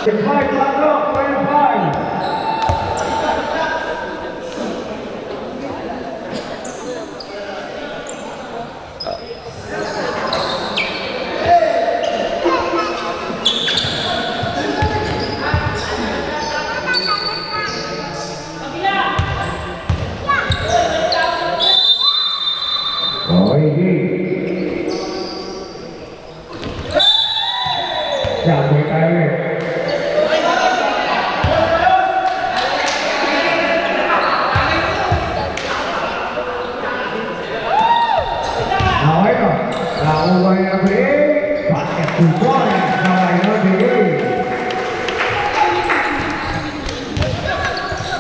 25, Pato, 25. Oh, ini. Siapa yang kaya? Nói rồi, là UAB bắt kẹt thủ con này nó thì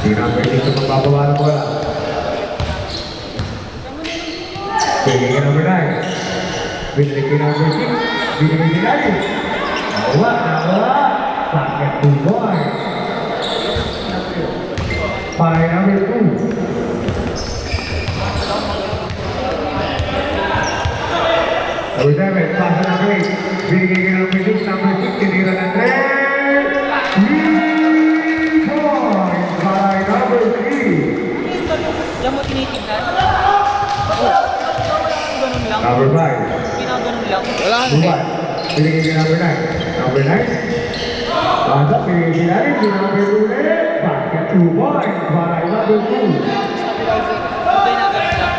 dinampaikan ke pembawa bola. Keinginan benar, keinginan bersih, keinginan lagi. Awak, pakai tumboi. Pai number 2. Abis itu pasang lagi, keinginan bersih sampai keinginan lagi. Pai number 3. Yang mo tinitingnan? Ganun lang. Number 5. Ginaganon lang. Wala na eh. Buat, pilih number 9. Number 9. Pasok pilih lagi di number 2. Basket 2 points. Pai number 2. Ginaganon lang.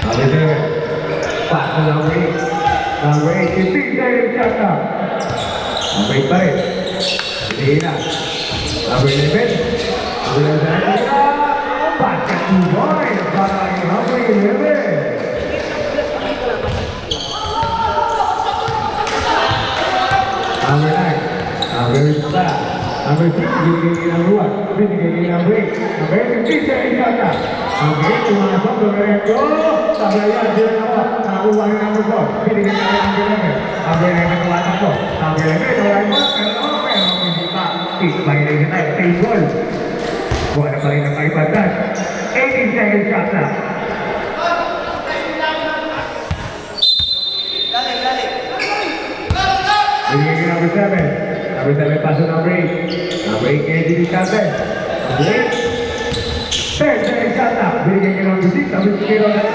Number 7. Pas ke number 8. Number 8. Keeping dari Jakarta. Number 8 balik. Pilih lah. Number 11. Number 11. Basket 2 points. Pai number 11. Number 9. Number 9. Number 6. Gigi number 1. Gigi number 8. Number 8. Keeping dari Jakarta. Number 8. Masuk ke mereka. Sabayar dia awak. Tahu wang number 4. Gigi number 11. Number 11 ke atas tu. Number 11 orang buat. Kalau kita baik lagi naik. Timbul. Buat apa lagi nak ibadat. 18 seconds Jakarta. Gigi number 7. Number 7 pasal number 8. Number 8 kaya jadi captain. Number 8. 10 seconds Jakarta. Gigi number 6. Number 6 kira dan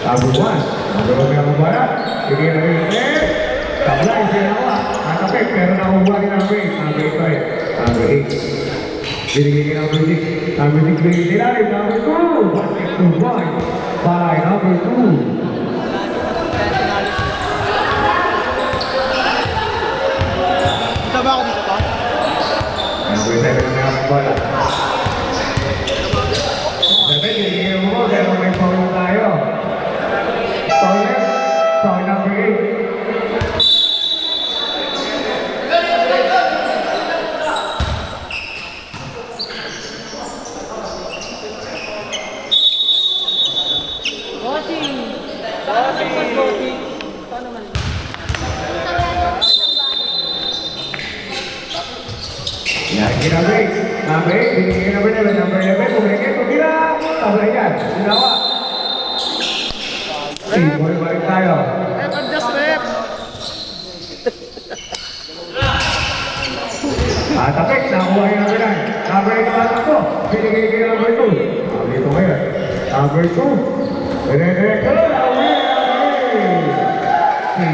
Number 1, number 1 yang membarat. Ini dari Tabla isi awak. Tapi kerana ubah di number 8. Number 8. Number 8. Jadi number 6. Number 6 dari dari number 2. Basket 2 points. By number 2. Kita ba ako dito pa? Number 7 na membarat. 7 jadi mo dahil may foul tayo. Foul number 8. Bossing! Bossing! Bossing! Paano man? Lagi number 8. Number 8. Ini number 11. Number 11. Kumiliki. Kumila. Tabla yan. Sinawa. Boleh balik tayo. Adjust rep. Tapi nakuha yung number 9. Number 8 naman ako. Binigay kay number 2. Dito ngayon. Number 2. Dire-diretso. Nauwi.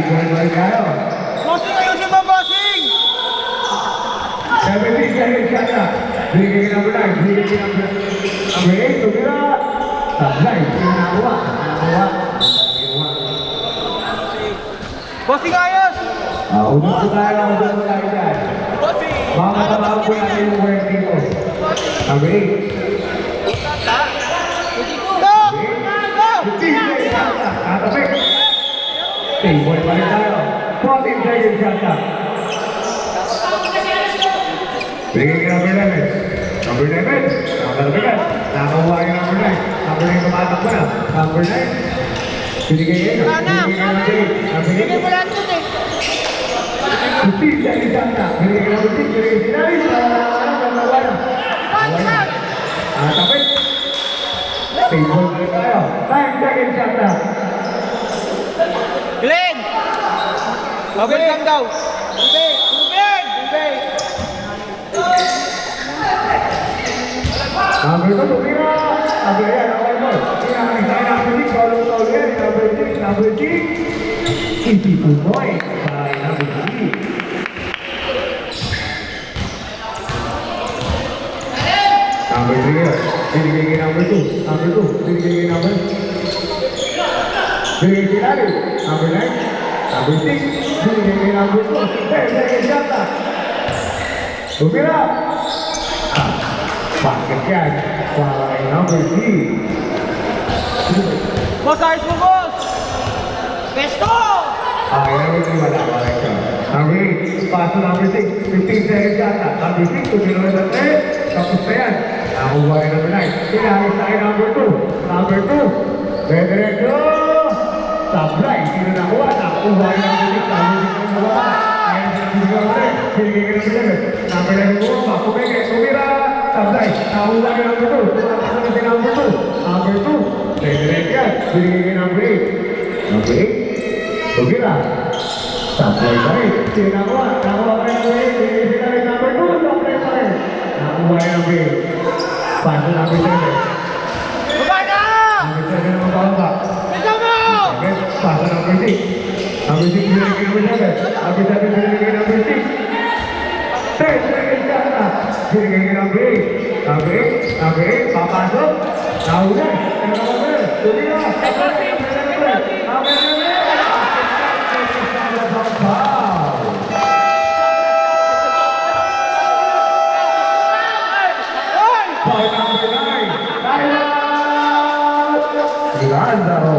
Boleh balik tayo. Bossing, ayusin mo, bossing! 17 seconds kaya. Binigay kay number 9. Binigay kay number 8. Tumira. Tablay. Nakuha. Nakuha. Bossing, ayos! Udah po tayo dyan. Bossing! Mga kabaho po natin yung work dito. Number 8. Go! Go! Tatapik. Boleh balik tayo. 14 seconds kaya. Bigay ka number 11. Number 11. Nakalabigan. Nakakuha yung number 9. Number 9 kumatak mo na. Number 9. Binigay yun. Binigay ka number 8. Number 8. Bigay mo lahat dun eh. Justicia di sana. Milik number 6, milik finalis. Lawan. Tapi timbul balik tayo. Time check in sana. Glenn! Bubble cam daw. Tubig! Tubig! Tubig! Number 2, tumira. Number 8, awal mo. Number 6, kalau tahu dia. Number 6. Easy to point by number 3. Number 3, ini number 2. Number 2, ini number. Ini lari. Number 9. Number 6. Ini number 2. Saya jatah. Tumira. Pakaian para number 3. Boss, ayos mo, boss! Pesto! Number 3 wala siya. Number 8, paso number 6. 15 seconds yata. Number 6, tumira na 3. Tapos na yan. Nakuha rin number 9. Pinahit sa akin number 2. Number 2. Diretso. Sablay. Sino nakuha? Nakuha rin number 6. Number 6 na nakuha. Ayan si number 6. Sinigay ka number 7. Number 9 mo. Pakupeke. Tumira. Sablay. Nakuha rin number 2. Tumakas na si number 2. Number 2. Diretso yan. Sinigay ka number 8. Number 8. Tumira. Sablay pa rin. Sino nakuha? Nakuha pa rin number 8. Sinigay ka rin number 2. Sablay pa rin. Nakuha rin number 8. Paso number 7. Baba na! Number 7 naman pababa. Pesto mo! Okay, paso number 6. Number 6 binigay number 7. Number 7 binigay number 6. 10 seconds yata. Binigay number 8. Number 8. Number 8. Papasok. Nahuli. Number 7. Tumira. By number 9. Lázaro.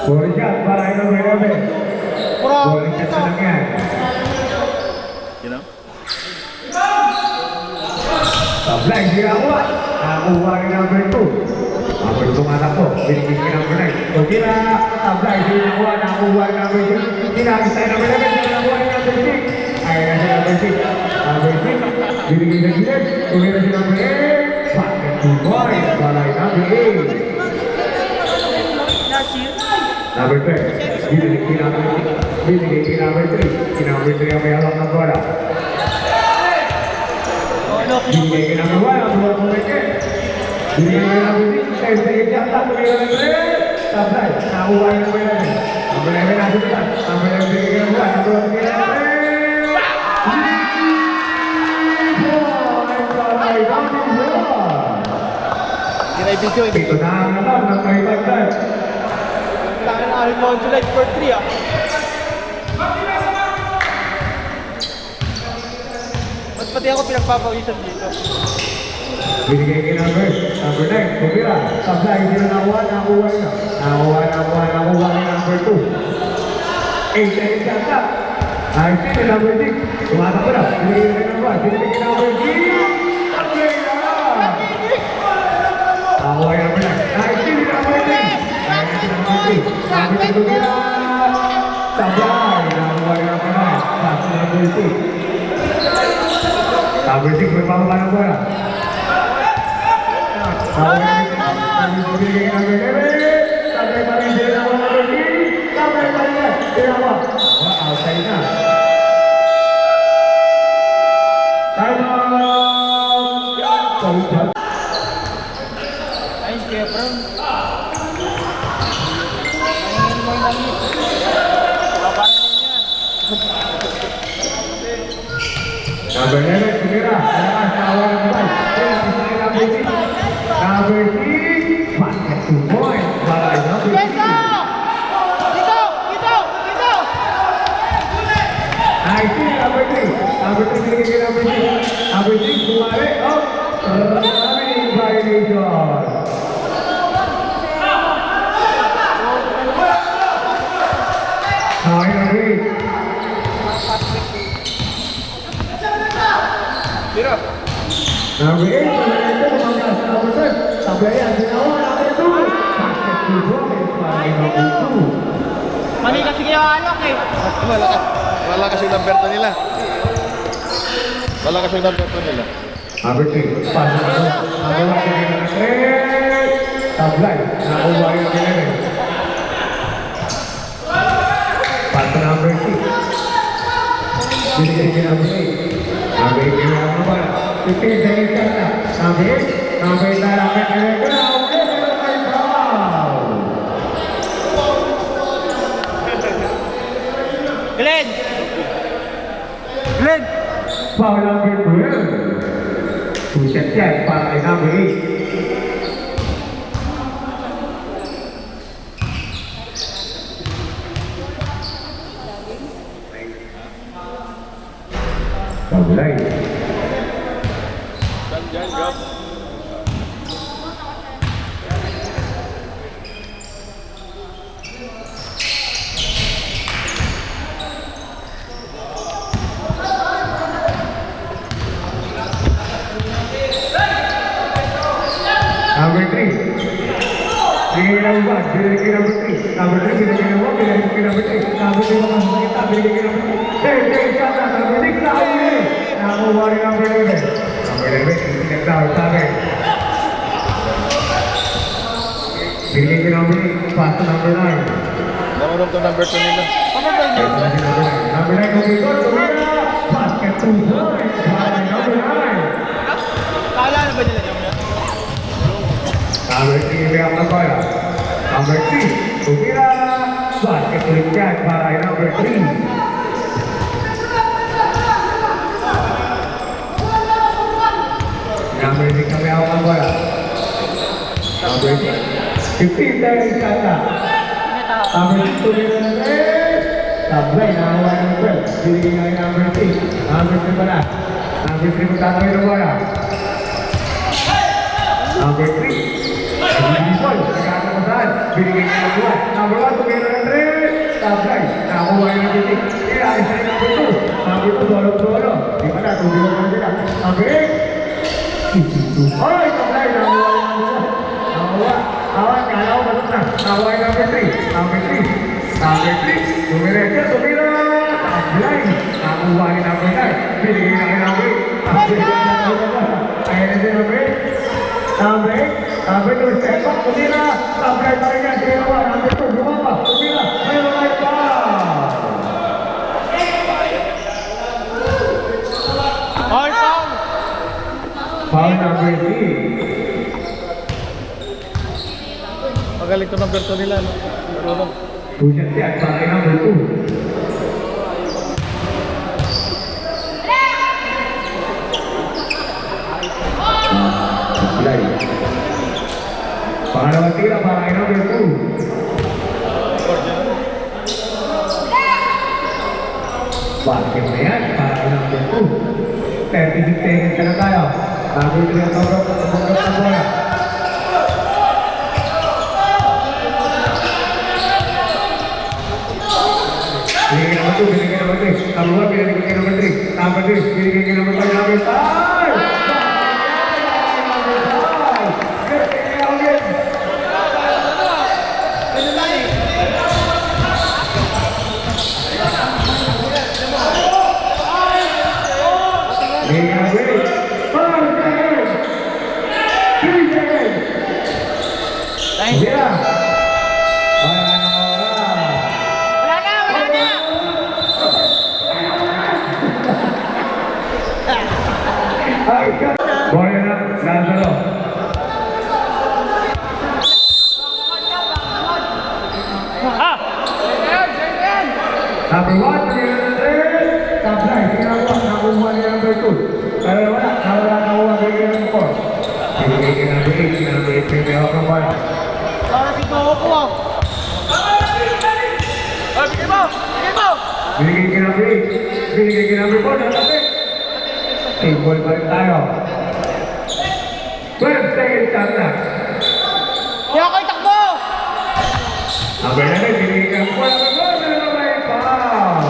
Boleh siap para itu BRB. Boleh siap senangnya. Sablay dirawat. Aku wari number 2. Number 2 mata po. Binigyan number 9. So kira sablay dirawat. Aku wari number 2. Kira bisa number 11. Aku wari number 6. Ayan na number 6. Number 6. Binigyan na sila. Tumira si number 8. Paket 2 boys. Balay number 8. Number 10, binigay number 3. Binigay number 3. Si number 3 ang may alak ng bola. Binigay number 1, ang buwan mo may binigay number 6. 10 seconds yata, tumira ng 3. Sablay, nakuha yung number 11. Number 11 nasa taas. Number 11 binigay number 1. Number 1 binigay number 3. Ito na ang naman ng may pagkat. Kailangan na Alfonso like for 3 ah. Ba't pati ako pinagpapawisan dito? Binigay kay number 9, tumira. Sablay, hindi na nakuha na. Nakuha ni number 2. 8 seconds yata. Ay, sino number 6? Tumatakbo na. Binigay kay number 1. Binigay kay number 3. Sablay na! Nakuha ni number 9. Ay, sino number 3? Sablay, tumira. Sablay, nakuha ni number 9. Paso number 6. Number 6, may pamaba ng bola. Sablay pa rin sila ng number 3. Sablay pa rin. Tinawa. Outside na. Time out! Ayun, kaya bro. Number 11, tumira. Lakas na awal ng bola. Number 3, paket 2 points. Balay number 3. Nice, number 3. Number 3 binigay kay number 6. Number 6, kumari. Oh! Maraming violation. Okay, number 8. Tira. Number 8, Lorenzo, lumangkas sa number 10. Tablayan, ginawa, number 2. Basket to Robles para kay number 2. Mali kasi kaya alok eh. Wala kasi number 2 nila. Wala kasi number 2 nila. Number 3, pass na ito. Number 1, bigyan ng 3. Tablay, nakuha yung kailangan. Pass na number 6. Binigay kay number 8. Number 8, ginawa mo ba? 15 seconds ka na. Number 8, number 8 na lang. Kaya foul. Glenn! Glenn! Foul number 12. Puset yan para kay number 8. Tablay. Diyan, Gab. Number 3. Binigay ng 1, binigay kay number 3. Number 3, binigay ng 1, binigay kay number 3. Number 3, makasok sa kita, binigay kay number 3. Third shot na, number 6 na ulit. Nakuha rin number 11. Number 11, pinagtawag sa akin. Binigay kay number 8, pass to number 9. Namarong to number 2 nila. Number 9, okay, go, tumira. Basket 2 points, para kay number 9. Kala na ba nila yung Number 3, Real Nagoya. Number 3, tumira. Basket ulit yan para kay number 3. Number 6, Real Nagoya. Number 15, Terry Santa. Number 6, tumira na rin. Tablay, nakawa ng 12. Binigay na rin number 3. Number 3 pala. Number 3, magkakawin ng wala. Number 3. Bicol, nagkakamasaan. Binigay niya ng 1. Number 1, tumira ng 3. Tablay, nakakuha ng 15. Kaya, ayos na yung number 2. Number 2, solo-solo. Di ba na, tubigan na sila. Number 8. 52. Hoy, tablay, nakakuha yung number 1. Nakakuha. Awan, kalaw, balot na. Nakakuha yung number 3. Number 3. Number 3. Tumira siya, tumira. Tablay, nakakuha ni number 9. Binigay na kay number 8. Tablay, nakakuha. Ayan na si number 8. Number 8. Number 2, step back, tumira. Tablay pa rin yan, ginawa. Number 2, bumaba. Tumira. Mayroon ay foul. Foul, foul! Foul number 3. Magaling to number 2 nila. No? Marunong. Puset yan, para kay number 2. Tablay. Pangalawang tira para kay number 2. Basket na yan para kay number 2. 36 seconds ka na tayo. Number 3 ang tawag na bola. Binigay number 2, binigay number 3. Number 1, binigay kay number 3. Number 3, binigay kay number 5. Number 5! Thank you. Yeah. Wala na, wala na! Bola na, Lazaro. Ah! Number 1, Tablay, sinawa, nakuha niya number 2. Pero wala, nakuha bigay ng 4. Binigay kay number 8, number 8, may hawak ng bola. Para si Bobo po ah! Ah, bigay mo! Bigay mo! Binigay kay number 8, binigay kay number 4, nalapit. Table pa rin tayo. 12 seconds shot na. Kaya ako'y takbo! Number 11, binigay kay number 4, number 4, meron na may foul.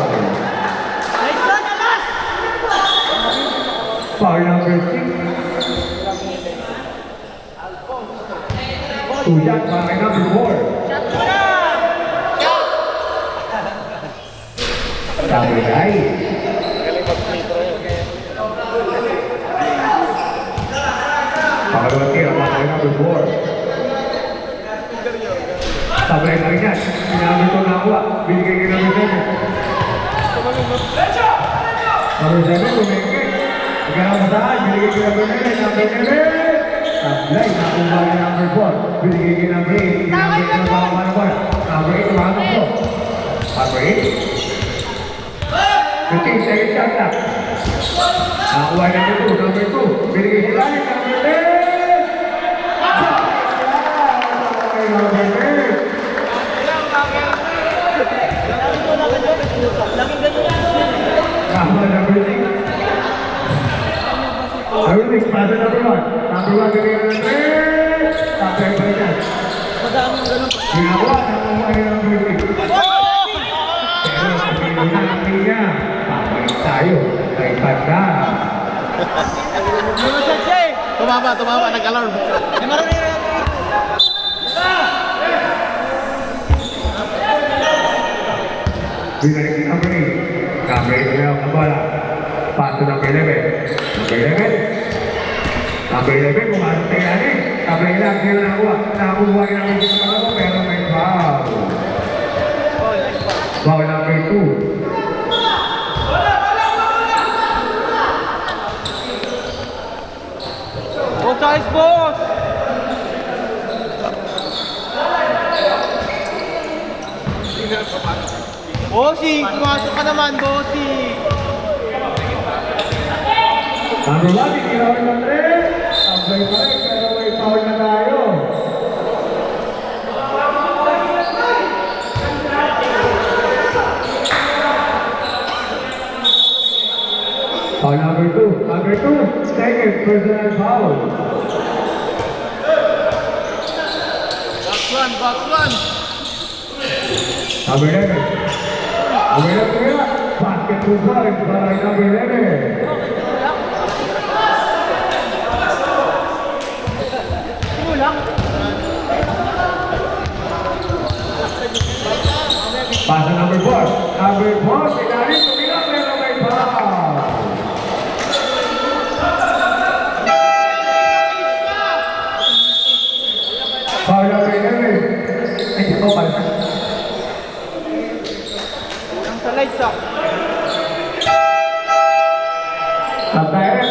Nice one, Alas! Foul number 6. Tuyat para kay number 4. Number 9. Pangalawang tira para kay number 4. Sablay pa rin yan. Pinamit ko nakuha. Binigay kay number 7. Number 7, tumengke. Ikaw sa saan, binigay kay number 9. Number 7. Sablay, nakuha kay number 4. Binigay kay number 8. Ginamit ko na baka manaboy. Number 8, tumatok ko. Number 8. 15 seconds shot na. Nakuha number 2. Number 2. Binigay kay Lalit. Number 10. Number 10. Number 6. Number 6, pass to number 1. Number 1, bigay ng 3. Tapos pa rin yan. Ginawa ni number 6. Pero sabihin natin niya, papalik tayo. Kay Panda. Tumama, nag-alarm. Binalik ni number 8. Number 8 na ang bola. Pass to number 11. Number 11. Number 11, pumasok tayo natin. Number 11, sila nakuha. Nakuha rin ang mga ako, pero may foul. Foul number 2. Boss size, boss! Bossing, pumasok ka naman, bossing! Number 1, ikirawin ng 3. Sablay pa rin, pero may foul na tayo. Foul number 2. Number 2, second personal foul. Box one! Number 11. Number 11 kaya, basketball foul para kay number 11. Pass to number 4. Number 4, Ilalim, tumira, pero may foul. Foul number 11. Ay, ito pala. Ang sa lights ah. Stop Tyrant.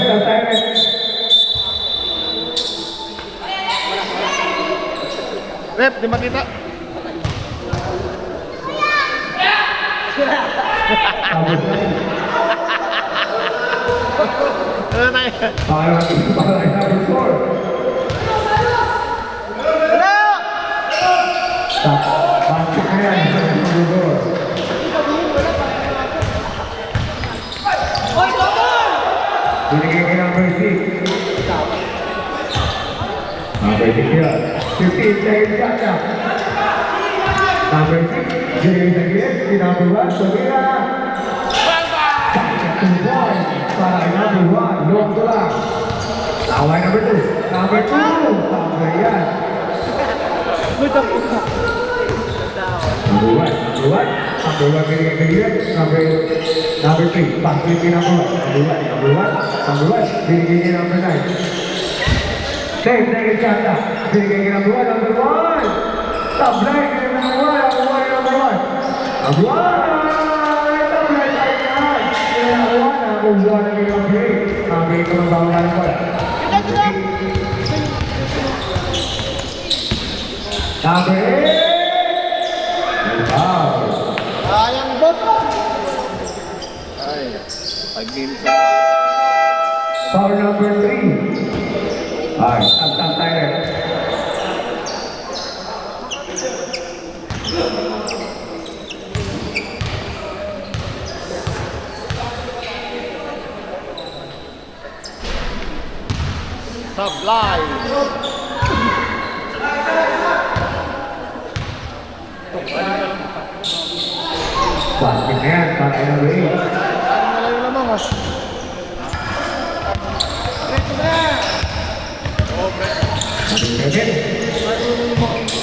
Rep, di makita. Ano tayo? Para kay number 4. Wala! Stop. Basket na yan. Number 4. Oy, double! Binigay kay number 6. Number 6 yun. 15 seconds shot na. Number 6, binigay sa gilid. Si number 1, tumira. Basket 2 points. Para kay number 1, long to lang. Away number 2. Number 2. Number yan. Number 1. Number 1 binigay sa gilid. Number 3. Basket kay number 1. Number 1. Binigay kay number 9. 10 seconds shot na. Binigay kay number 1. Number 1. Tablay kay number 1. Number 1. Number 1. Tablay kay number 1. Number 1 na kay number 8. Number 8 naman bawang ng bola. Number 8. Wow. Sayang bot! Ay, 5 minutes. Foul number 3. Ay, tap tayo. Sublime! Basket na yan, para kay number 8. Malayo naman ah. Again.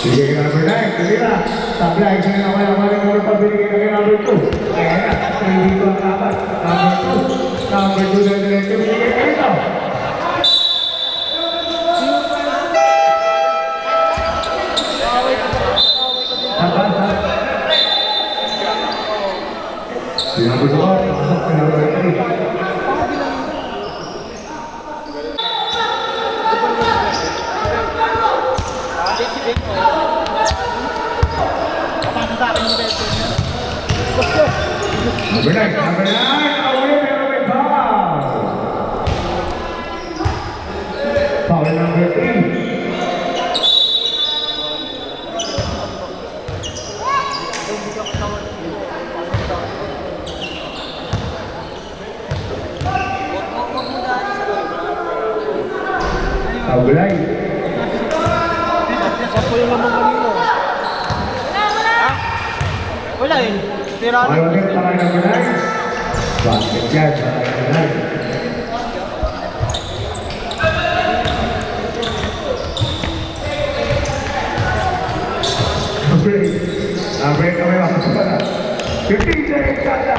Bigay ka number 9. Hindi na. Sablay. Sige na naman yung number 5. Bigay ka number 2. Ayan na. Hindi ko ang kapat. Number 2. Number 2 na diretso. Bigay ka ito. Number 2. Pasok ka number 3. Number 9, away, pero may foul. Foul number 3. Abulay. Sampo yung lamang kanino. Ha? Wala eh. Tira na. Ayaw para number 9. Basket yan, para number 9. Number 8. Number 8 kami makasok na. 15 seconds kata.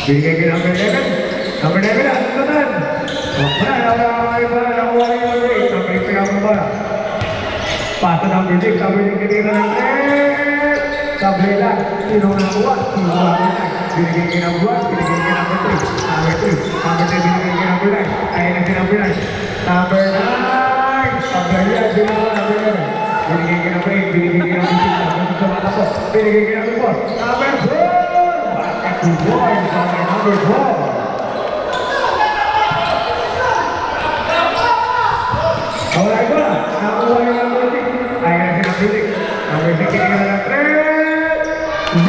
Binigay kay number 11. Number 11, ano naman? Pasa number 6, number 6 kanina ng 3. Sablay lang, sino nakuha? Sino nakuha? Binigay kay number 1, binigay kay number 3. Number 3, binigay kay number 9. Ayan na si number 9. Number 9! Sablay yan, sino nakuha? Number 11. Binigay kay number 8, binigay kay number 6. Number 6 sa mata po. Binigay kay number 4. Number 4! Basket to boys, number 4. Alright ba? Nakuha yung number 6. Ayan si number 6. Number 6 kaya na ng 3. Good.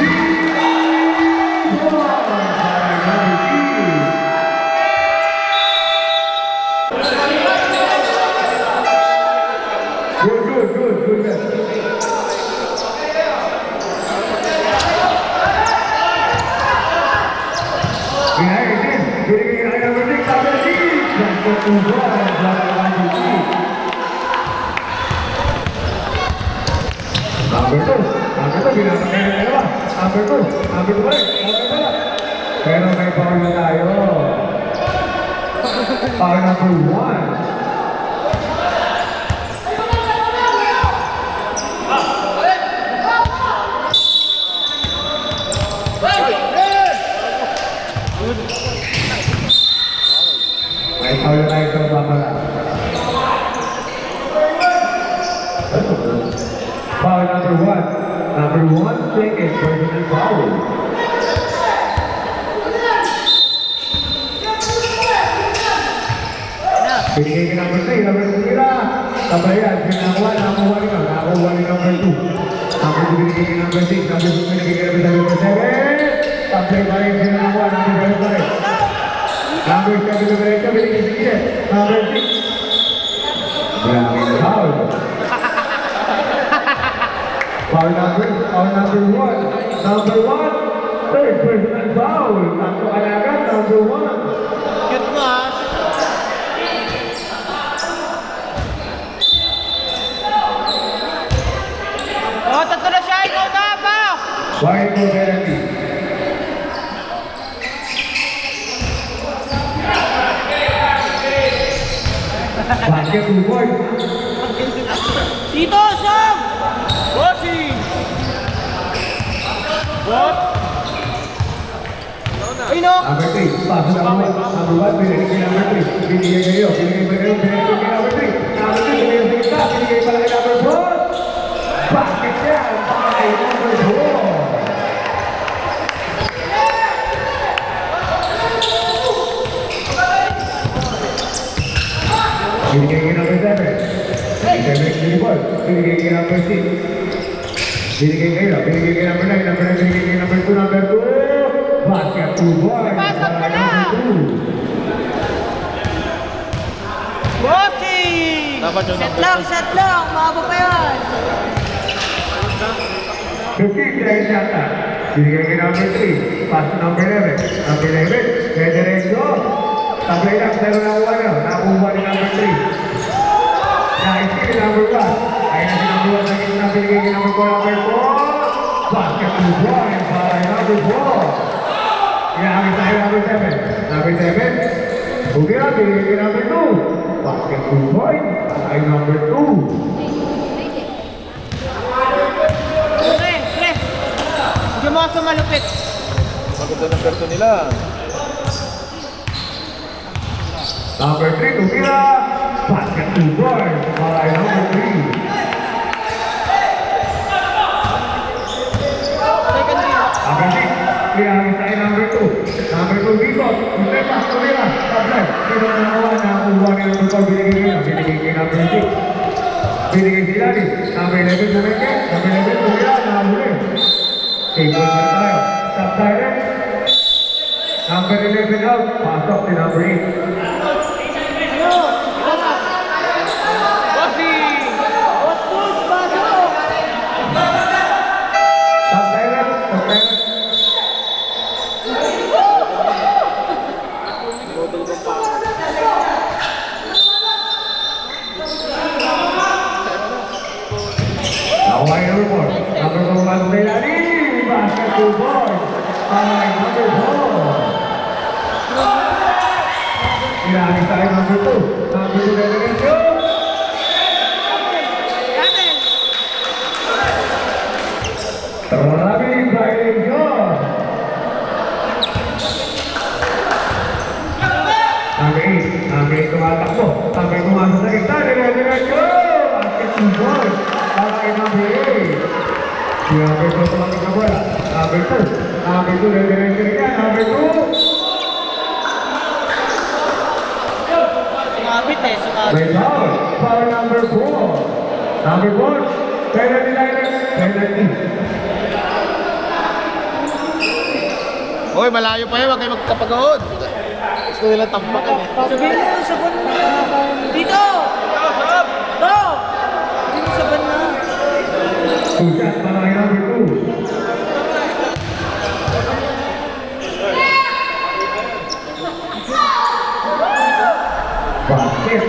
Behind it. Binigay kay number 6. Number 6. Number 2. Number 2, binabagay na dalawa. Number 2 balik. Pero may foul na tayo. Foul number 1. May foul na tayo sa babala. Foul number 1. Number 1 second personal foul. Binigay ka number 3, number 2 nila. Tabayan, pinakuha ni number 2. Number 2 binigay ka number 6, number 2 binigay ka number 7. Tabay pa rin pinakuha, number 7 pa rin. Number 7 diretso, binigay sige. Number 6. Maraming foul. Foul number 1. Number 1. Third personal foul. Tatlo kanagan, number 1. Cute mo ha. Oh, tatlo na siya. Ikaw na ba? Wide for penalty. Basket to board. Dito, Sam! Bossing! Boss! Ay, no! Number 3. Pass number 1. Number 1. Binigay kay number 3. Binigay kayo. Binigay kay number 3. Number 3. Binigay sa kita. Binigay pala kay number 4. Basket yan. Kay number 4. Binigay kay number 7. Binigay kay number 6. Binigay kayo. Binigay kay number 9. Number 9. Binigay kay number 2. Number 2. Basket to boy. Pasok ka na! Number 2. Bossing! Set lang. Maabo pa yan. 15 seconds yata. Binigay kay number 3. Pass to number 11. Number 11. Kaya diretso. Sablay lang. Pero nakuha na. Nakuha ni number 3. kay number 1. Ay na si number 1 lagi na binigay kay number 4. Basket to point by number 4. Inaakit tayo number 7. Number 7. Bumira, binigay kay number 2. Basket to point by number 2. Pre. Hindi mo ako malupit. Maganda ng karto nila. Number 3, tumira. Basket to point by number 3. Second wheel. Number 6, inaakit tayo number 2. Number 2, dito. Tumira. Sablay. Sino na naman na kuha ni number 4 binigay kay number 6. Binigay sila ni number 11 bumeke. Number 11 tumira. Nahuli. Table pa tayo. Stop direct. Number 11 out. Pasok si number 8. Bossing! Stop direct. Stop direct. Naway number 4. Number 4 pasok si Lani. Basket to board. By number 4. Inaakit tayo number 2. Number 2 delegation. Cancel. Maraming violation. Number 8 tumatakbo. Number 8 pumasok sa gitna. Delegation. Basket to board. By number 8. Si number 2 tumatak na bola. Number 2. Number 2 delegation niya. Number 2. Sumabit eh, sumabit. May foul. Foul number 4. Number 4. Penalty line. Penalty. Hoy, malayo pa yun. Huwag kayo magkapagahod. Gusto nila tampakan eh. Sabihin mo, saban mo. Dito! Dito! Hindi mo saban na. Two shots para kay number 2. Basket.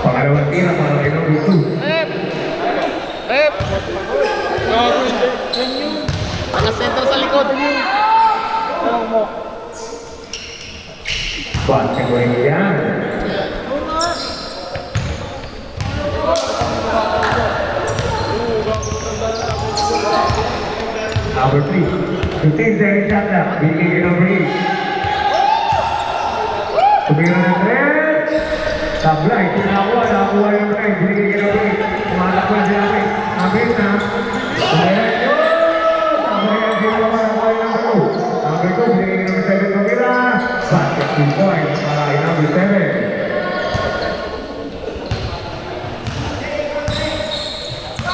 Pangalawang tira para kay number 2. Rep! Rep! Naka-center sa likod. Basket ko rin yan. Number 3. 15 second shot na. Bigay kay number 8. Tumira ng 3. Sablay. Nakakuha yung 9. Bigay kay number 8. Tumatakbo na si number 8. Number 8 na. Tumira yun. Sablay ang ginawa ng number 2. Number 2. Bigay kay number 7. Tumira. Basket 2 points para kay number 7.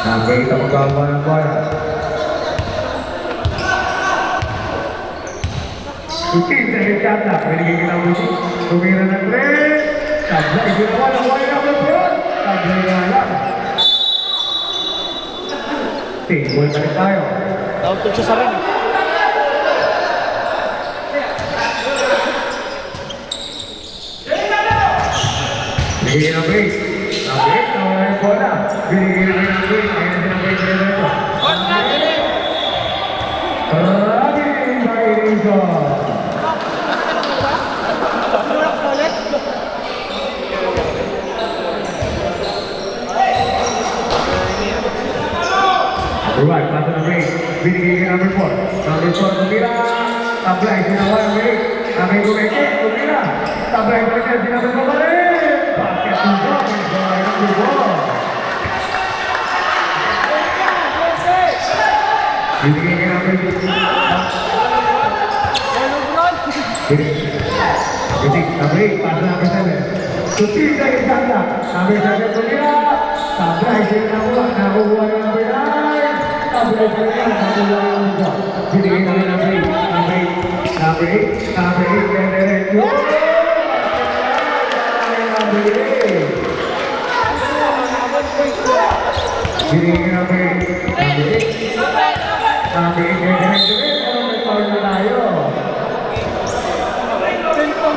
Number 8 ang magkakawa ng bola. 15 second shot na. Binigay kay number 6. Tumira ng 3. Sablay. Ginawa ng bola ng number 4. Sablay nga lang. Table pa rin tayo. Nauntog siya sa rin. Binigay kay number 8. Number 8 nawala yung bola. Binigay na kay number 8. Ayun na si number 8 na ito. Maraming violation. Tulak ka ulit. Number 1, pasa number 8. Binigay kay number 4. Number 4, tumira. Tablay, ginawa number 8. Number 2, tumira. Tablay pa rin si number 4 pa rin. Basket to go. By number 4. Binigay kay number 6. Number 8, pasa number 7. Sutil dari sana. Number 7 tumira. Tablay, ginawa. Nakuha yung number 9. Tablay pa rin. Nakuha yung number 4. Binigay kay number 8. Number 8. Number 8. Diretso. Number 8. Binigay kay number 8. Number 8. Diretso rin. Pero may foul na tayo.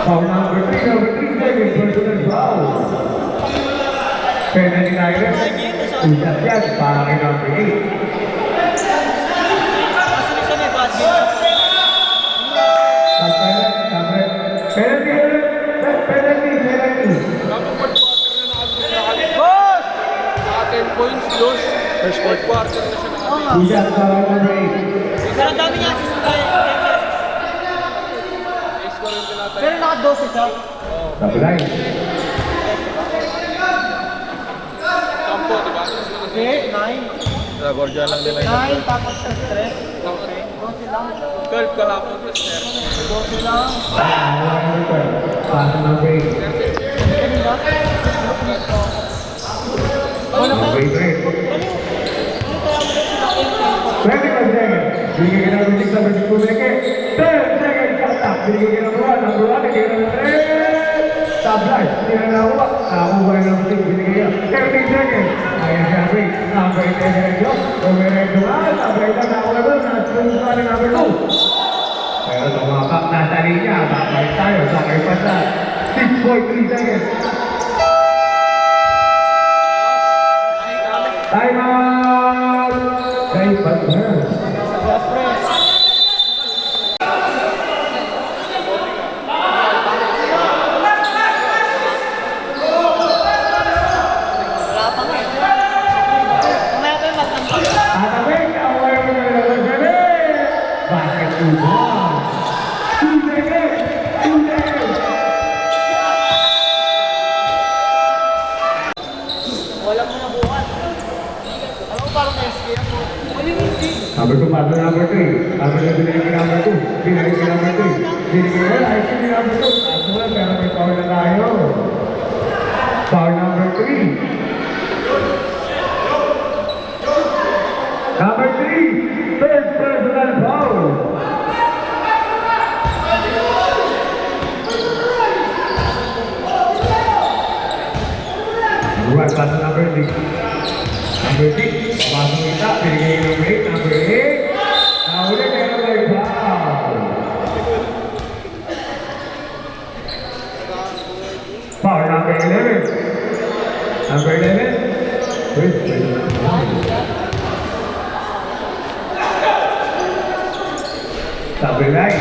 Foul number 3. Number 3 seconds. Personal foul. Penalty. direct. Udat yan para kay number 8. Kasi may basket. Penalty. Boss! Naka 10 points, dos. First quarter na siya Oo nga. Udat para kay number 8. Pero ang dami niya assist tayo. Pero naka-12 siya. Sablay. Sampo, di ba? Hindi, 9. Gorgia lang nila 9 tapos sa stress. Okay. 12 lang. 12 kahapon plus 10. 12 lang. Pass number 8. Kanina? Wala pa. Number 8. Ano kaya mo na sila 8? 21 seconds. Binigyan ka namin 6 number 2 seconds. 10 seconds shot. Binigyan ka naman 1. Number 1. Binigyan ka naman 3. Sablay. Hindi na nakuha. Nakakuha yung number 6. Binigyan ka. 13 seconds. Ayan siya. Number 8 diretso. Diretso nga. Sablay ka. Nakakuha doon. Nakakuha ng number 2. Pero tumakap. Nasa linya. Babalik tayo. Sakay pa sa 6.3 seconds. Time out! Kay partner. Wala pa nga. Mamaya pa yung magtangkal. Atawin, away mo na lang sa gabi. Bakit ubo? 2 seconds! 2 seconds! Wala mo na bukas. Alam mo parang SK ako. Ano yung hindi? Number 2, partner number 3. Number 2, binigay ka number 2. Binigay ka number 3. Binigay ka, ay sige number 2. At wala, pero may foul na tayo. Foul number 3. Number 3, third personal foul. Number 1, partner number 3. Number 6, papasok kita, binigay ka number 8. Number 8, nahuli ka na may foul. Foul number 11. Number 11, Sablay.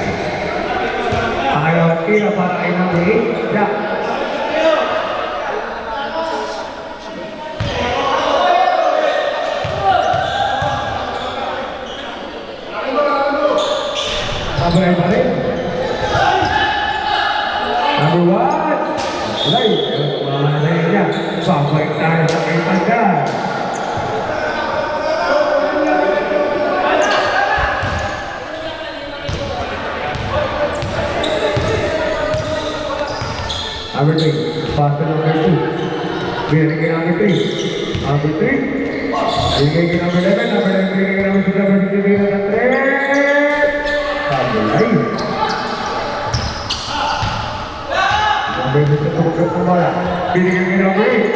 Pangalawat tira para kay number 8. Jack. Sablay pa rin. Number 1. Sablay. Mamalay niya. Babalik tayo sa kay Pagkat. Number 3, pass to number 2. Binigay kay number 3. Number 3. Binigay kay number 11. Number 11, binigay kay number 6. Number 6, binigay kay number 3. Sablay. Number 6 na tumagot ng bala. Binigay kay number 8.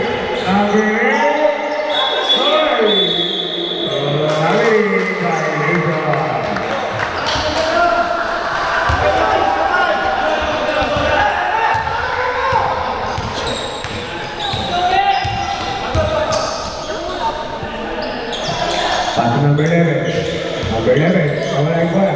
Number 8. Hoy! Ay, violation. Pass to number 11. Number 11. Wala yung bola.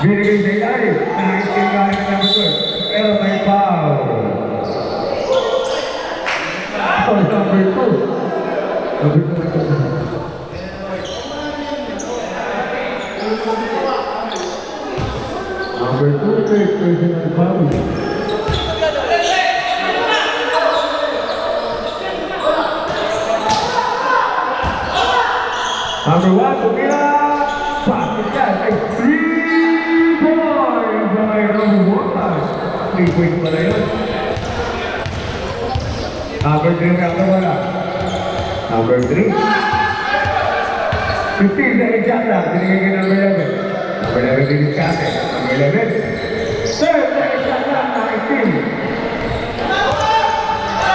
Binigay sa ilalim. Nakikinggan ng number 12. Pero may foul. Foul number 2. Number 2. Number 2, third personal foul. Number 1, tumira. Bakit yan? Ay 3 points na mayroong bukas. 3 points pala yun. Number 3 na ako wala. Number 3. 15 seconds shot lang. Binigay kay number 11. Number 11 din sa atin. Number 11. Third dari Syazan Aisin.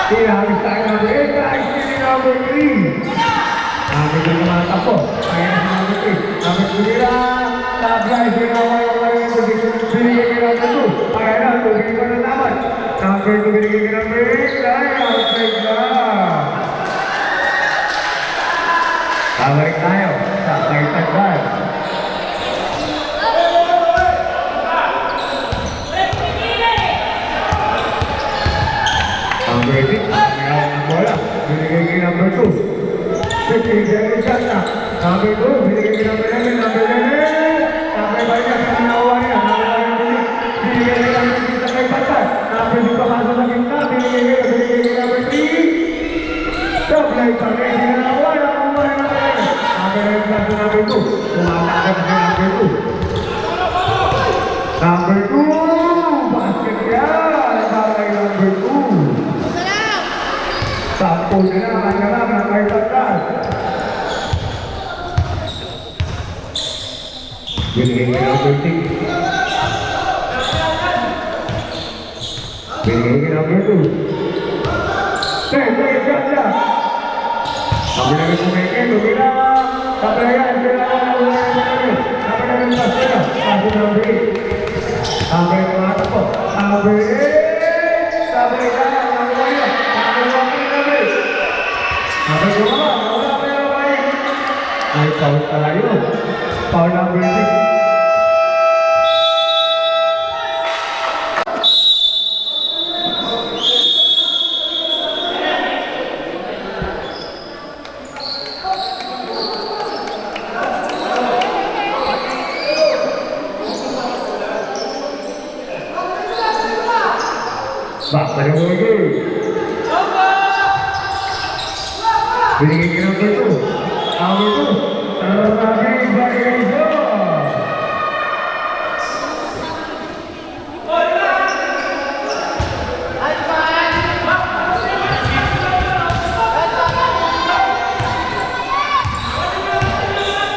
Tidak habis tayo number 8, Aisin di number 3. Kami juga mantap po. Ayan si number 3. Number 9, Tabla Isinawa yung mga yung binigay kay number 2. Ayan na, tubigin pa na naman. Number 2 binigay kay number 8. Ay, outside na. Babalik tayo sa Taytay Bar. Number 6, mayroon ng bola. Binigay kay number 2. 15 seconds shot na. Number 2, binigay kay number 11. Number 11, number 5 na sa ginawa niya. Binigay kay number 6 na kay Patay. Number 6 papasok sa gitna. Binigay kay number 3. Supply sa kay ginawa. Number 11 na sa number 2. Tumatagad sa number 2. Number 2, basket yan. Bakay number 2. Sampo na ang ganap ng kay Patay. Binigay kay number 6. Binigay kay number 2. Say, shot na. Ang binigay kong Meke, tumira. Kaprayan, sila ang ulang. Kaprayan pa sila. Kasi number 8. Number 8 mga po. Number 8. Number 8 na. Number 1. Number 1. Number 2 ba? Wala pa yung bahay. Ay, foul pala yun. Foul number 6. Back pa rin mo yun. Binigay ka number 2. Number 2. Sarabing Barrezo.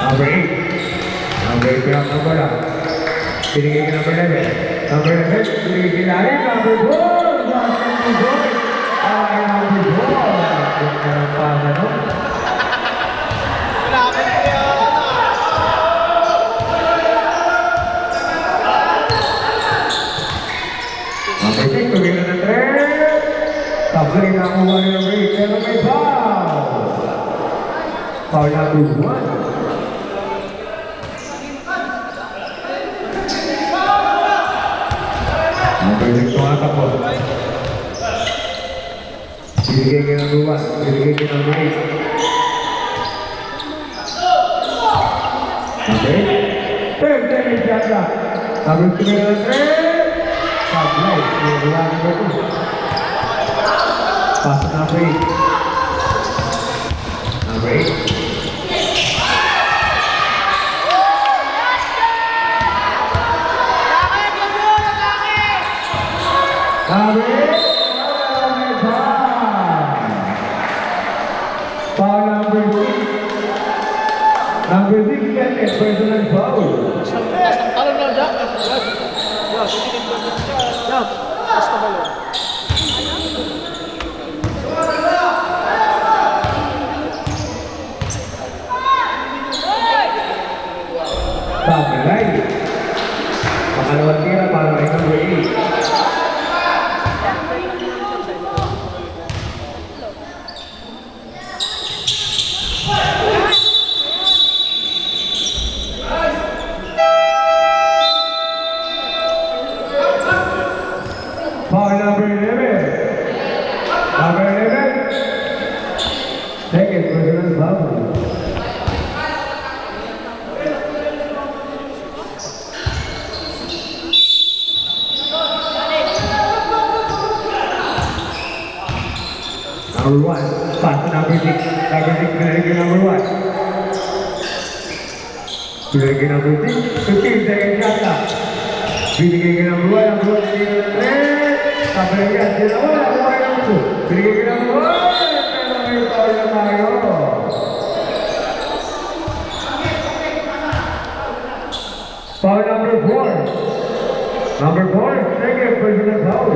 Number 8. Number 8 ang number lang. Binigay ka number 11. Number 11. Binigay ka narin. Number 4. Ay, number 4. Yung karampasan, no? Number 6, tumira ng 3. Tabla na ang uwan ng number 8. Pero may foul. Foul number 1. Number 6 mga kapo. Binigay kay number 1. Binigay kay number 8. Number 8. Third tennis shot na. Number 2 ng 3. Sablay. Wala number 2. Pass number 8. Number 8. Number 8. Foul number 6. Number 6 can get personal foul. Talon lang dyan. Yan, sitigin ko. Yan, basta balon. Sablay. Pangalawang tira para kay number 8. Foul number 11. Number 11. Second personal foul. Number 1. Pass to number 6. Number 6 binigay kay number 1. Binigay kay number 6. 15 seconds shot na. Binigay kay number 1. Number 1 binigay kay number 3. Sabay yan. Sinawa na kung kaya number 2. Binigay kay number 1. Pero may foul na tayo. Foul number 4. Number 4, second personal foul.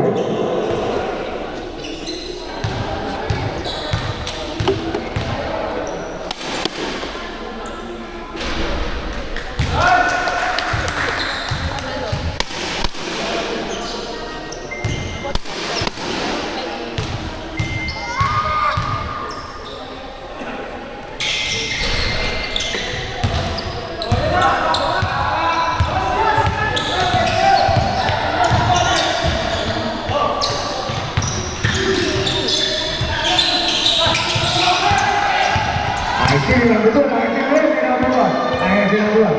Ini number 2, number 1. Ayah si number 1.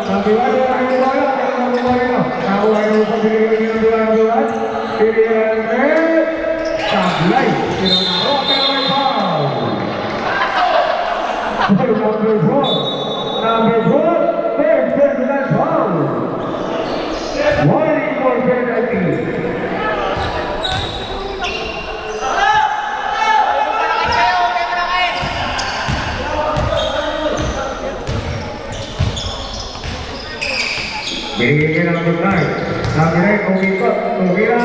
Number 1 dia akan bola, number 1 ni. Tahu ayah lupa diri number 1. Diri tak lay. Kira nak pakai foul. Number 4, third personal foul. Warning for penalty. Binigay number 9. Number 9, umikot. Tumira.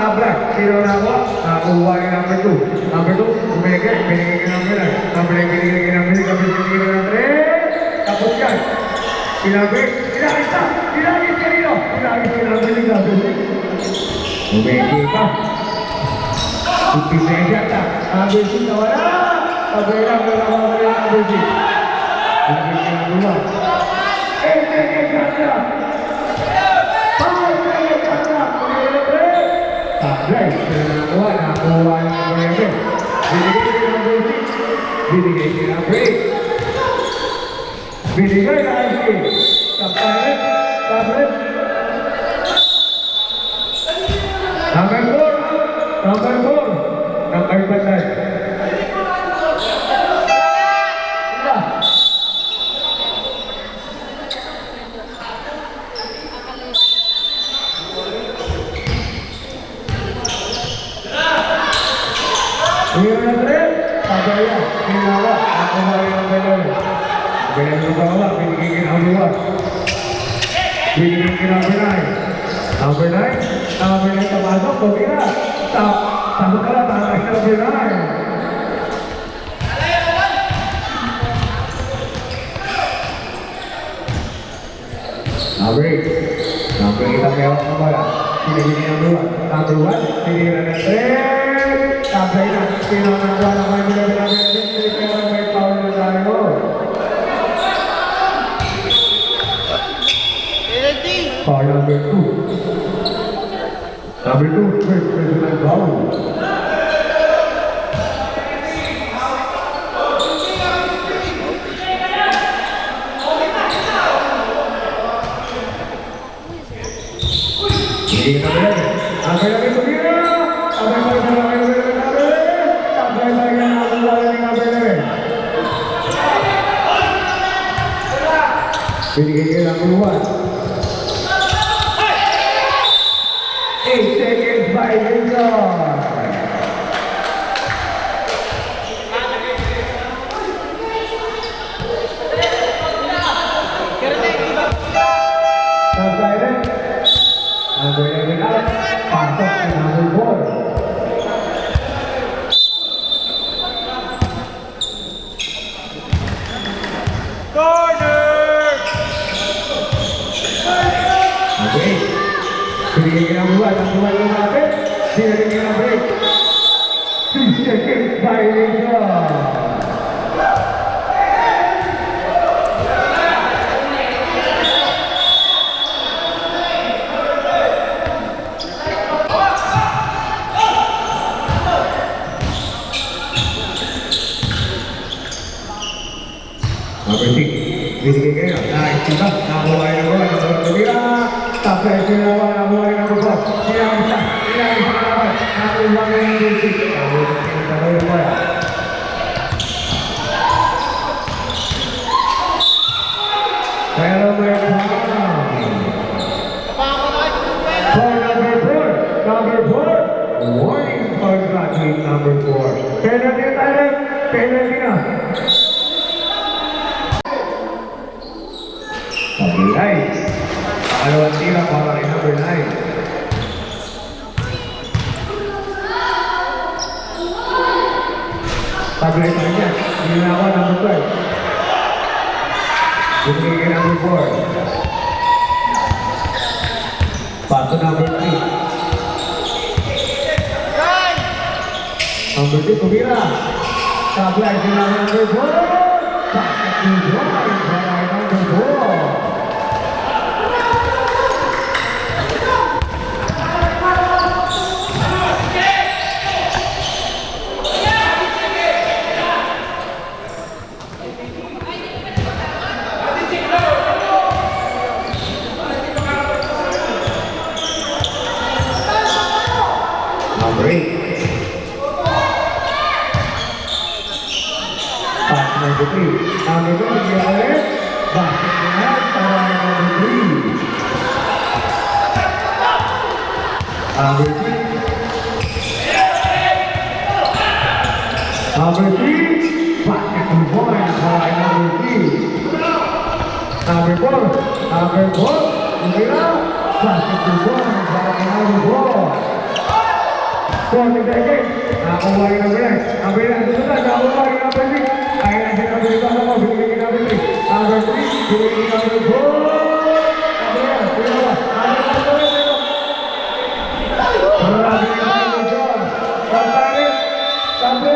Tabrak. Sino na po? Nakuha ni number 2. Number 2, umikot. Binigay number 9. Number 9, binigay number 9. Kapit binigay number 3. Tapos yan. Sinabik. Sinabik. Sinabik kanino. Sinabik si number 9. Umikot pa. Ipisensya ka. Number 6 na wala. Number 9, number 6. Binigay number 1. Tablay, nakuha ng number 11. Binigay ng number 8. Binigay ng number 8. Tablet. Number 4. Number 5. Ini nomor 3, Tabaya, Pinawa, aku hari nomor 11. Bila berbawa, binigay number 1. Binigay number 9. Number 9 termasuk Tumira. Satu kala tangan number 9. Number 8. Number kita mewah nomor. Binigay number 1. Number 1, binigay number 3. Sampai nak kira nama dia ini kira baik tahun depan itu. Foul number 2. Number 2, first personal foul. Ini apa yang itu dia? Apa yang binigay number 1. 8 seconds by Rizal. Subsided. Number 11 out. Pasok si number 4. Binigay ng buwan, ang buwan ng natin. Binigay ng break. 2 seconds by Rizal. Number 6. Binigay kayo. Nakikiba. Nakuha ng buwan. Tumira. Sampai sinawa na buhay ng bukod. Sinawa naman. Nakuha ng number 6. Pero may number 4. Warning for tracking number 4. Penalty tayo. Penalty na. Pagilay. Dalawang tira para rin number 9. Tablet saja, Gunawan number 12. Putri number 4. Batu number 3. Number 2, Kumira. Tablet number 4. Batu number 4. Number 8. Pass number 3. Number 2 diambil. Basket dengan para number 3. Number 3. Number 3. Basket 2 point para number 3. Number 4. Number 4. Kumira. Basket 2 point para number 4. 40 seconds. Ako lagi number 9. Number 9. Sudah jauh lagi number 3. Akhirnya kita berikan sama berikan number 3. Number 3. Berikan number 4. Number 9. Berikan number 4. Berlari number 4. Sampai.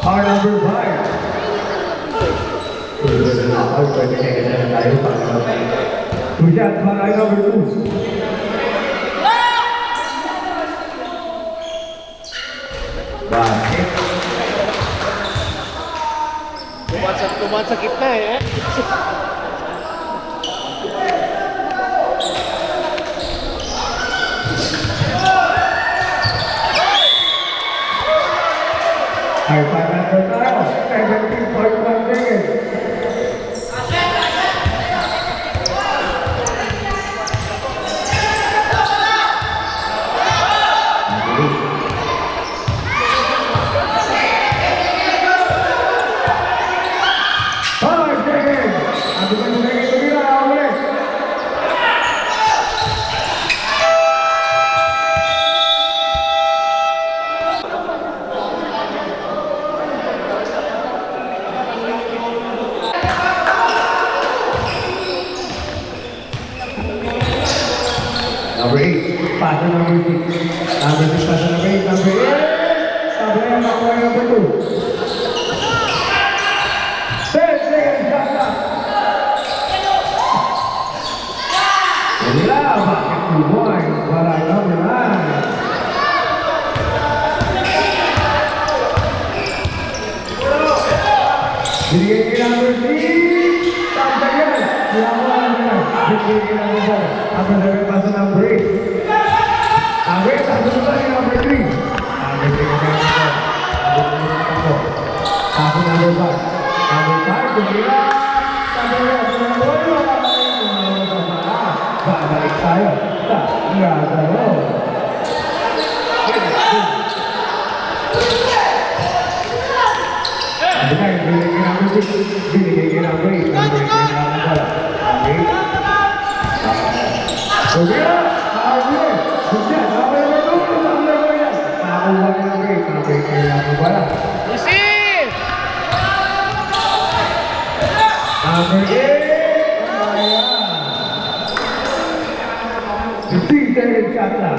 Our number 5. Hujan Marai number 2. Basket. Tumansag kita eh. High five number 9. 17.1 seconds. Number 8, passer number 6. Number 6, passer number 8. Number 8, tablet number 2. 10 seconds, Jasa. Inilah basket 2 points para number 9. Jadi number 3, tampaknya lawan jadi number 4. Apa dari pasal number 8? Number 8 satu lagi number 3. Number 3 number 4. Pasal number 5. Number 5 Kumira. Tak balik saya. Tak, enggak ada loh. Bukan bilik number 6, bilik number 8, number 8 number 4. Kumira, ayo, sudah, number 2, number 8. Tahu number 8, number 8 number 4. Isi. Number 8. Dari Jasa.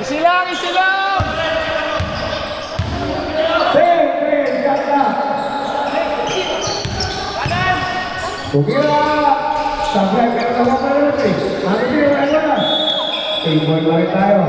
Isi lang, isi lang. Dari Jasa. Kumira sampai ke nomor berapa ni? Nanti dia mana? Timbul lagi tayo.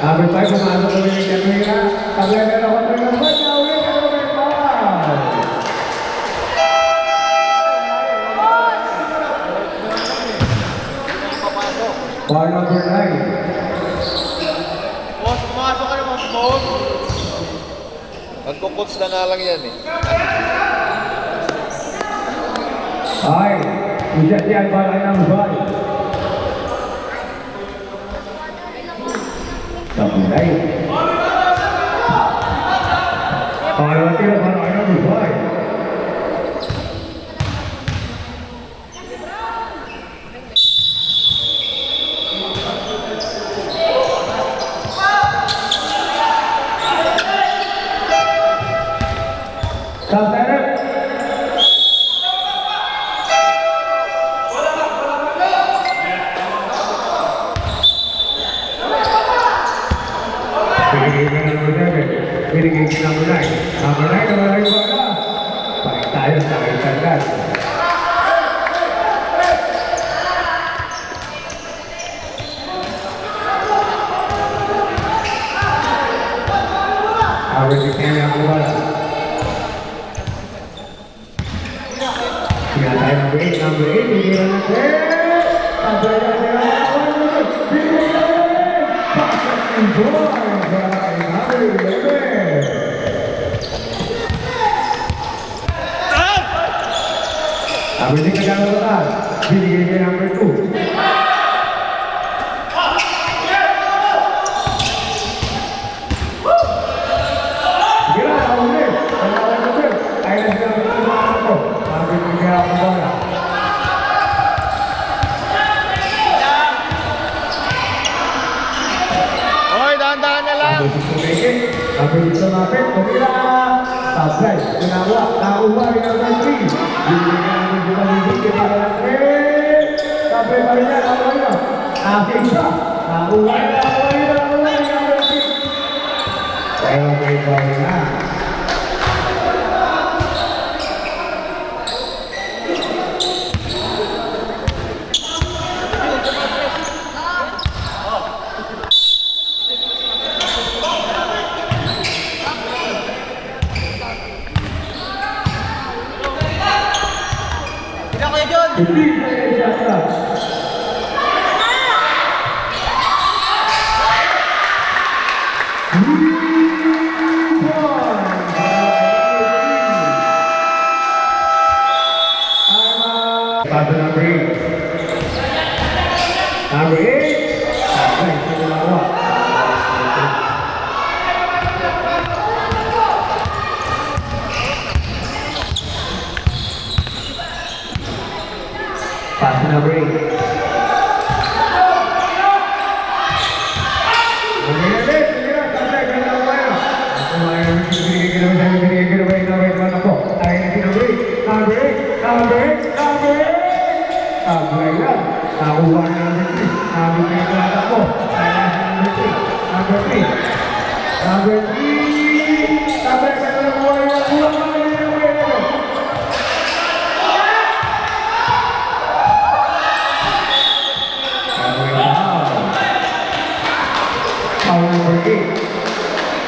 Number 5, pumasok ulit ng Camera. Sablay na naman ng number 5. Na ulit ang number 5. Foul number 9. Boss, pumasok ka naman, boss. Magkukuts na nga lang yan eh. Ay, usyat yan para ng Bay. Sablay. Para tira para ng Bay. Sablay. Binigay ka number 9. Number 9 na maraming bola. Balik tayo sa kaitangan. Average niya ang bola. Kaya tayo number 8. Number 8. Bigyan natin. Sabay na sila. Bigyan natin. Pasok ng bola. Average ka ng bola. Binigay ka number 2. Hoy, dahan-dahan na lang. Sabi dito natin, kumila. Sablay, ginawa, nauwa rin ang 3. Binigyan namin dito ng bigay para ng 3. Sablay pa rin yan, nauwa rin. Aking siya, nauwa rin ang 3. Pero may bawin na. Hindi na siya sa. Number 8. Number 8. Ay, sinawa. Pass number 8.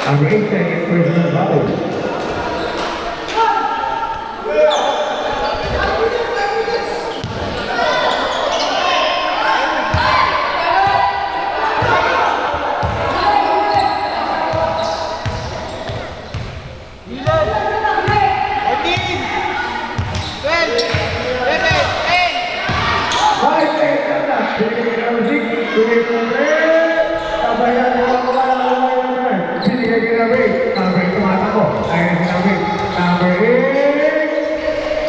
Number 8 seconds personal foul.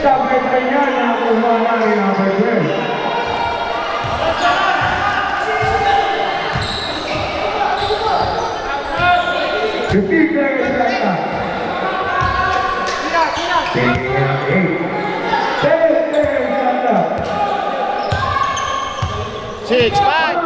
Sampai kaya na kumana ni number 12. Ketika kita Six, five.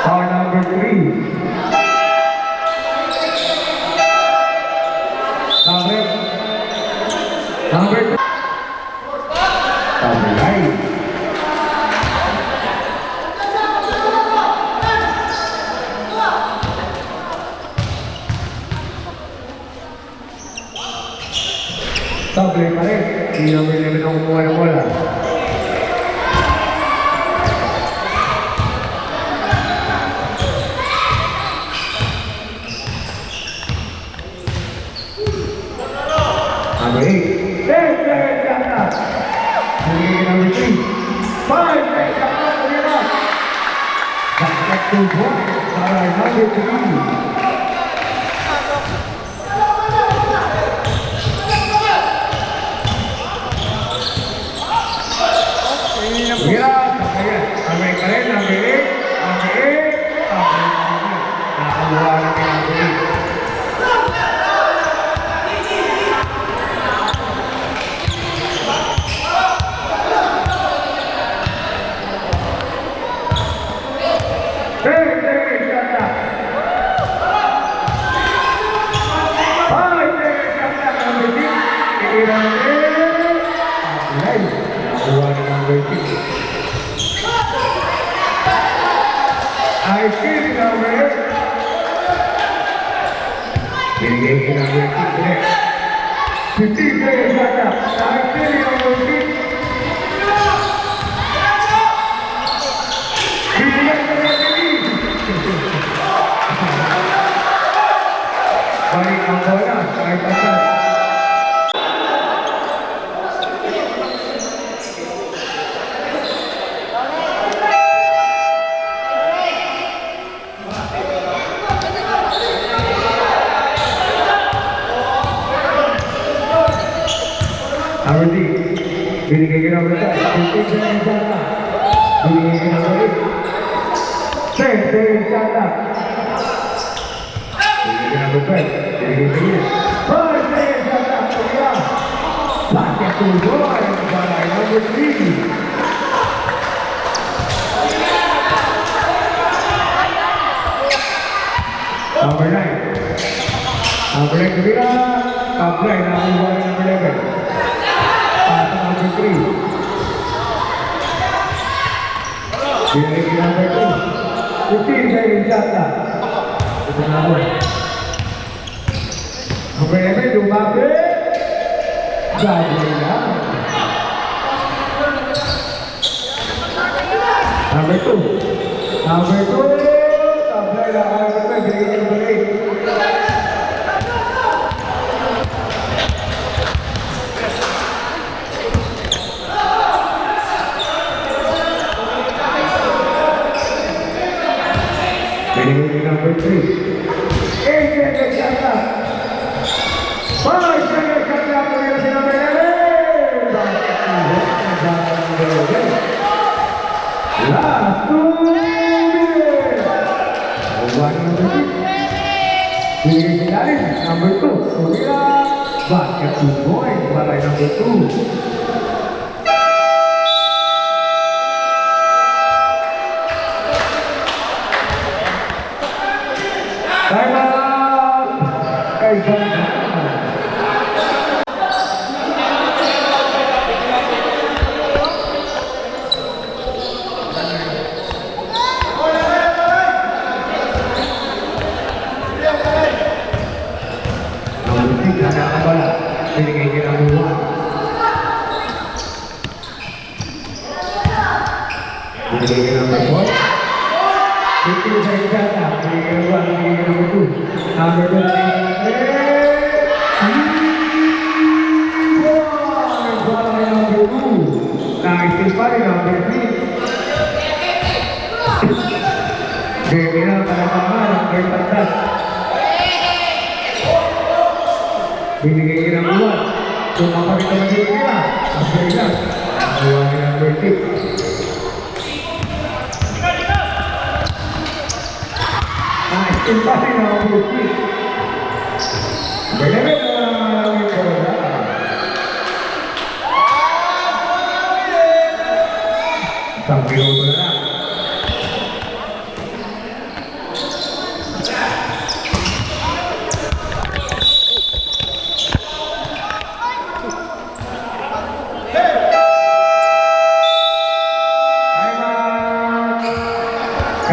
Foul number 3. Number 2. Number 9. Doble pa rin. Hindi naman namin ang kumuha ng bola. Number 8. Ten, Jata. Nagiging number 3. 5, Jata. Nagiging. Back to 1. Para number 3. Mira, sampai kalian sampai keluar dari I feel it over here. Ini number 6. 50 players got up. I feel it over here. Balik ang bola, ay patas. Ardi, binigay ka ng rata. Binigay ka ng rata. Binigay ka ng rata. Binigay ka ng rata. Binigay ka ng rata. Binigay ka ng rata. Basket to goal para number 3. Number 9. Number 9 kebira. Apply number 11. Number 3. Binigay number 2. 15 seconds Jata. Ito number. Number 11, lumapit. Gagawin lang. Number 2. Number 2. Apply lang. Binigay number 8. Number 3. 8 seconds Jata. 5 seconds Jata. Pagkakita si number 11. Last 2 minutes. One number 6. Binigay si Darin. Number 2. Sumira. Basket 2 points para number 2. Time out! Ay, binigay ka ng number 1. Binigay ka ng number 4. 15 seconds Jata. Binigay ka ng 1. Binigay ka ng number 2. Number 2. Number 2. Nag-isip pa rin number 3. Binigay na para mama. Number 3. Binigay ka ng 1. Tumapakita na dito nila. Number 1. Nakuha ka number 6. Empate na ang Buki. Benemet na ang bola. Isang minuto na lang.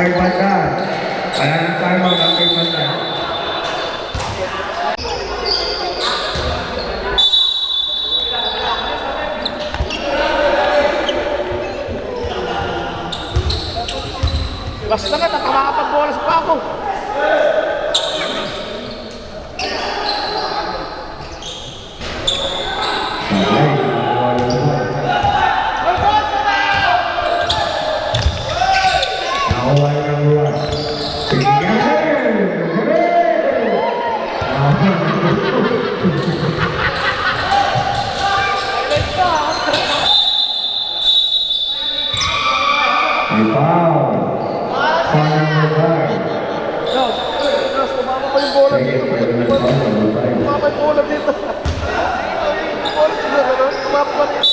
kay Bandan. Wala na tayo ang kay Bandan. Basta nga, tatama ka pag bola sa pako. Awal ng luar. Foul. Panang mobile. Tumama pa yung bola dito. Tumama pa yung bola dito. Bola dito. Tumama pa dito.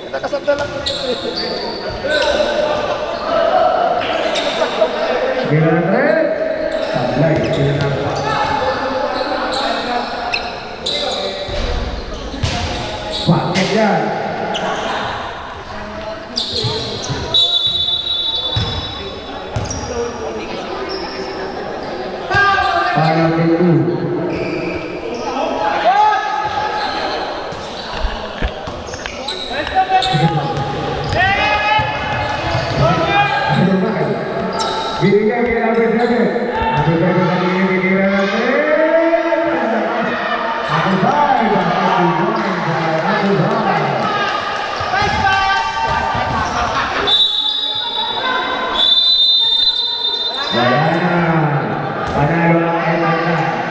Nakasabda lang dito. Ginatre. Sablay. Ginatre. Bakit yan? Para minggu. Dirinya kira habis lagi. Habis lagi ini kira lagi. Aku baik. Panalo ang kailangan.